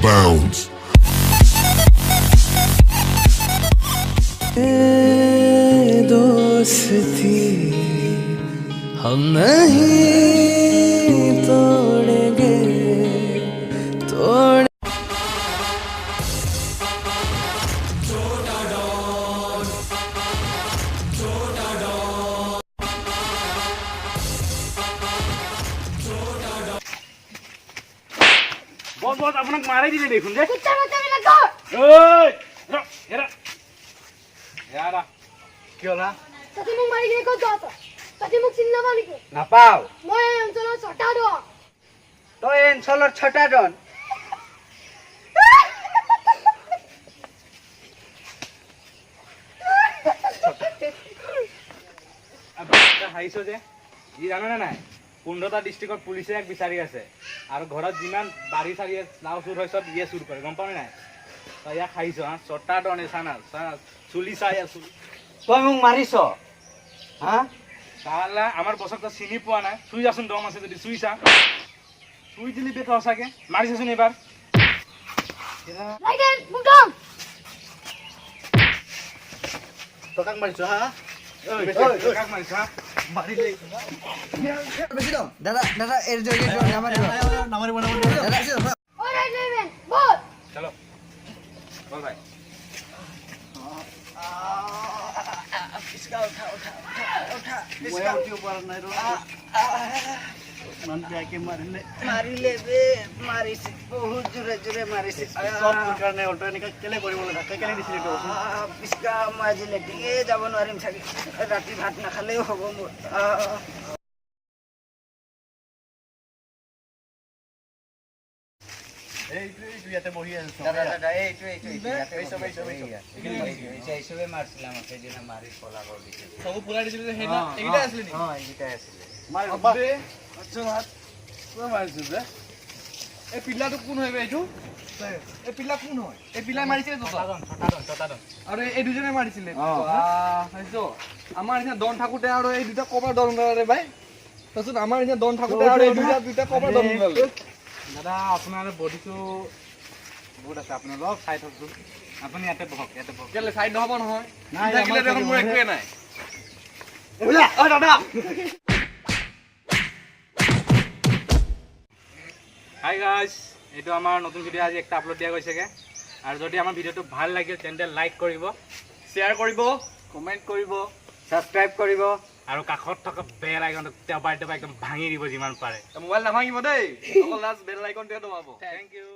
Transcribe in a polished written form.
bounds. दोस्ती हम नहीं तोड़ेंगे तोड़ বস বস আপনাকে মারাই দিলে দেখুন যে কুত্তার মতো মিলে কর এই এরা এরা কি হলা তাতে মোক মারি গিয়ে কত দাও তাতে মোক চিন নাপাও নেকি নাপাও মই এই অঞ্চলৰ ছটা দ তই এই অঞ্চলৰ ছটা জন হাইছো যে ই জানে নাই 15টা ডিস্ট্ৰিক্টত পুলিচে এক বিচাৰি আছে আৰু ঘৰত যিমান বাৰী চাৰি নাও চুৰ হয় সব ইয়ে চুৰ কৰে গম পাও নাই তই ইয়াক খাইছো হা ছটা ডনে চানা চুলি চাই আছো তই মোক মাৰিছ হা তাহলে আমাৰ বছৰ তো চিনি পোৱা নাই চুই যাচোন দম আছে যদি চুই চা চুই দিলি বেটা সঁচাকে মাৰিছচোন এবাৰ ৰাইডাৰ মোক দম তকাক মাৰিছ হা কাক মাৰিছ হা দাদা দাদা এৰ জয় নামাৰিব দাদা ও ৰাইড নেবেন বল চলো বল ভাই মাৰিলে বে মাৰিছে বহুত জোৰে জোৰে মাৰিছে কাৰণে অল্টো এনেকা কেলে কৰিব লগা কেলে দিছিলি তো পিছকা মই আজি লেটিঙে যাব নোৱাৰিম চাগে ৰাতি ভাত নাখালেও হ'ব মোৰ ইয়াতে বহি আছো দাদা দাদা এইসবে মারছিলাম সেদিন মারি পলাব দিছে সব পুরা দিছিল যে হেনা এইটা আছিল নি এইটা আছিল মাৰি দে আচ্ছা ভাত কোন মাৰিছিল যে এই পিল্লাটো কোন হইবে এইটো এই পিল্লা কোন হয় এই পিল্লা মাৰিছিলে তো ছটাজন আৰু এই দুজনে মাৰিছিলে হাইছো আমাৰ এতিয়া দন ঠাকুতে আৰু এই দুটা কপাৰ দন গলাৰে ভাই তাৰছত আমাৰ এতিয়া দন ঠাকুতে আৰু এই দুটা কপাৰ দন গলালে দাদা আপোনাৰ বডিটো বহুত আছে আপোনাৰ লগ চাই থাকচোন আপুনি ইয়াতে বহক কেলে চাইড নহব নহয় নাই থাকিলে দেখোন মোৰ একোৱে নাই ওলা ও দাদা হাই গাইস এইটো আমাৰ নতুন ভিডিও আজি একটা আপলোড দিয়া গৈছেগে আৰু যদি আমাৰ ভিডিওটো ভাল লাগিল তেন্তে লাইক কৰিব শেয়াৰ কৰিব কমেন্ট কৰিব সাবস্ক্ৰাইব কৰিব আৰু কাষত থকা বেল আইকনটো টেপাই একদম ভাঙি দিব যিমান পাৰে মোবাইল নাভাঙিব দেই অকল লাষ্ট বেল আইকনটোহে দবাব থেংক ইউ